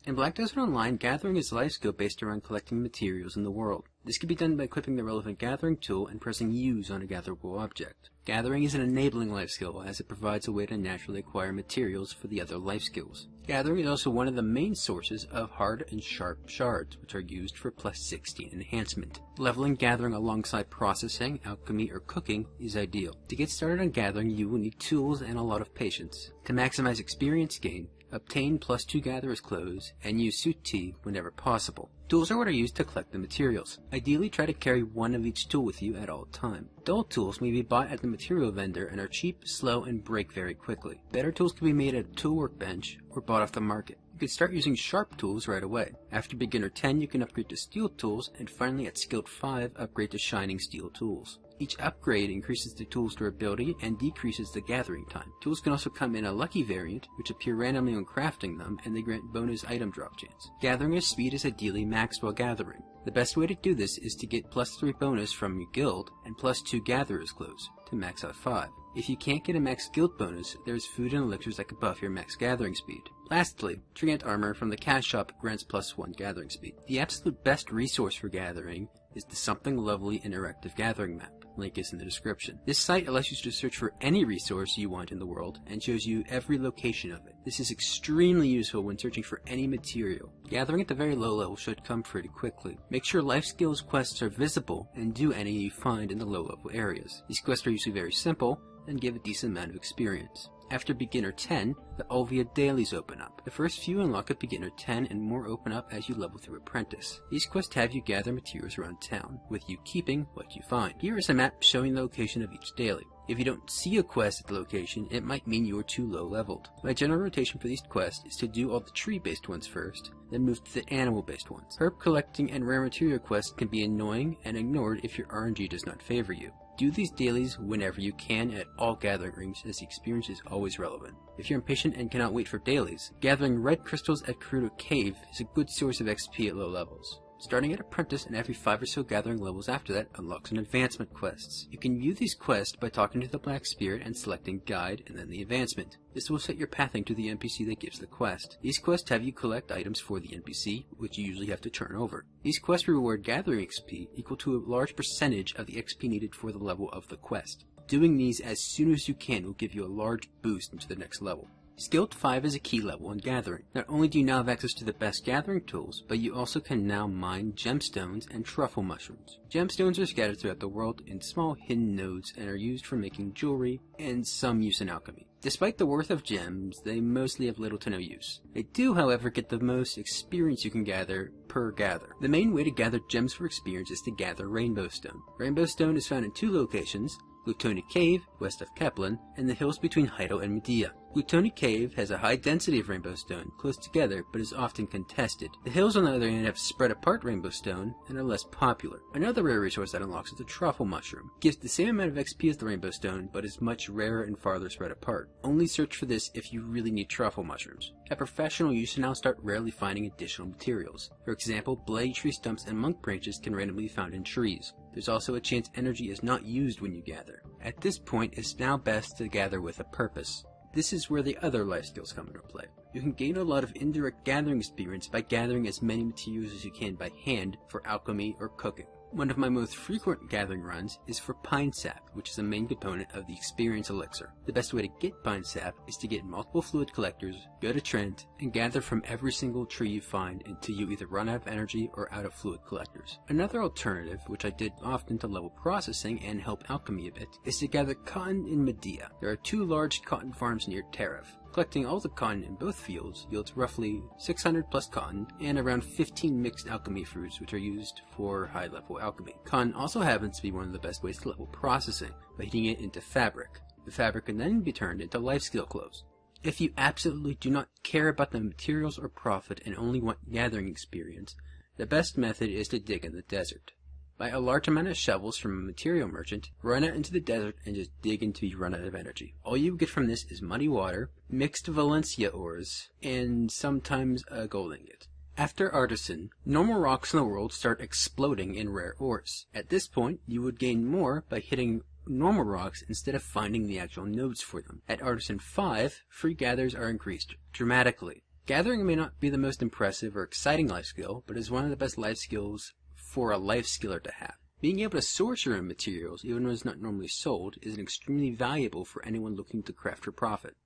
In Black Desert Online, gathering is a life skill based around collecting materials in the world. This can be done by equipping the relevant gathering tool and pressing Use on a gatherable object. Gathering is an enabling life skill, as it provides a way to naturally acquire materials for the other life skills. Gathering is also one of the main sources of hard and sharp shards, which are used for plus 16 enhancement. Leveling gathering alongside processing, alchemy, or cooking is ideal. To get started on gathering, you will need tools and a lot of patience. To maximize experience gain, obtain plus 2 gatherer's clothes, and use suit T whenever possible. Tools are what are used to collect the materials. Ideally, try to carry one of each tool with you at all time. Dull tools may be bought at the material vendor and are cheap, slow, and break very quickly. Better tools can be made at a tool workbench or bought off the market. You can start using sharp tools right away. After beginner 10, you can upgrade to steel tools, and finally at skilled 5, upgrade to shining steel tools. Each upgrade increases the tool's durability and decreases the gathering time. Tools can also come in a lucky variant, which appear randomly when crafting them, and they grant bonus item drop chance. Gathering at speed is ideally maxed while gathering. The best way to do this is to get plus 3 bonus from your guild and plus 2 gatherer's clothes to max out 5. If you can't get a max guild bonus, there is food and elixirs that can buff your max gathering speed. Lastly, Treant Armor from the cash shop grants plus 1 gathering speed. The absolute best resource for gathering is the Something Lovely interactive gathering map. Link is in the description. This site allows you to search for any resource you want in the world and shows you every location of it. This is extremely useful when searching for any material. Gathering at the very low level should come pretty quickly. Make sure life skills quests are visible and do any you find in the low level areas. These quests are usually very simple and give a decent amount of experience. After beginner 10, the Olvia dailies open up. The first few unlock at beginner 10 and more open up as you level through apprentice. These quests have you gather materials around town, with you keeping what you find. Here is a map showing the location of each daily. If you don't see a quest at the location, it might mean you are too low leveled. My general rotation for these quests is to do all the tree based ones first, then move to the animal based ones. Herb collecting and rare material quests can be annoying and ignored if your RNG does not favor you. Do these dailies whenever you can at all gathering rings, as the experience is always relevant. If you're impatient and cannot wait for dailies, gathering red crystals at Karuto Cave is a good source of XP at low levels. Starting at apprentice and every 5 or so gathering levels after that unlocks an advancement quests. You can view these quests by talking to the Black Spirit and selecting guide and then the advancement. This will set your pathing to the NPC that gives the quest. These quests have you collect items for the NPC, which you usually have to turn over. These quests reward gathering XP equal to a large percentage of the XP needed for the level of the quest. Doing these as soon as you can will give you a large boost into the next level. Skilled 5 is a key level in gathering. Not only do you now have access to the best gathering tools, but you also can now mine gemstones and truffle mushrooms. Gemstones are scattered throughout the world in small hidden nodes and are used for making jewelry and some use in alchemy. Despite the worth of gems, they mostly have little to no use. They do, however, get the most experience you can gather per gather. The main way to gather gems for experience is to gather rainbow stone. Rainbow stone is found in 2 locations: Glutoni Cave, west of Keplen, and the hills between Heido and Medea. Glutoni Cave has a high density of rainbow stone, close together, but is often contested. The hills on the other hand have spread apart rainbow stone and are less popular. Another rare resource that unlocks is the truffle mushroom. It gives the same amount of XP as the rainbow stone, but is much rarer and farther spread apart. Only search for this if you really need truffle mushrooms. At professional, you should now start rarely finding additional materials. For example, blade tree stumps and monk branches can randomly be found in trees. There's also a chance energy is not used when you gather. At this point, it's now best to gather with a purpose. This is where the other life skills come into play. You can gain a lot of indirect gathering experience by gathering as many materials as you can by hand for alchemy or cooking. One of my most frequent gathering runs is for pine sap, which is a main component of the experience elixir. The best way to get pine sap is to get multiple fluid collectors, go to Trent, and gather from every single tree you find until you either run out of energy or out of fluid collectors. Another alternative, which I did often to level processing and help alchemy a bit, is to gather cotton in Medea. There are 2 large cotton farms near Terif. Collecting all the cotton in both fields yields roughly 600 plus cotton and around 15 mixed alchemy fruits, which are used for high level alchemy. Cotton also happens to be one of the best ways to level processing by heating it into fabric. The fabric can then be turned into life skill clothes. If you absolutely do not care about the materials or profit and only want gathering experience, the best method is to dig in the desert. Buy a large amount of shovels from a material merchant, run out into the desert, and just dig until you run out of energy. All you get from this is muddy water, mixed Valencia ores, and sometimes a gold ingot. After Artisan, normal rocks in the world start exploding in rare ores. At this point, you would gain more by hitting normal rocks instead of finding the actual nodes for them. At Artisan 5, free gathers are increased dramatically. Gathering may not be the most impressive or exciting life skill, but is one of the best life skills for a life skiller to have. Being able to source your own materials, even when it's not normally sold, is extremely valuable for anyone looking to craft for profit.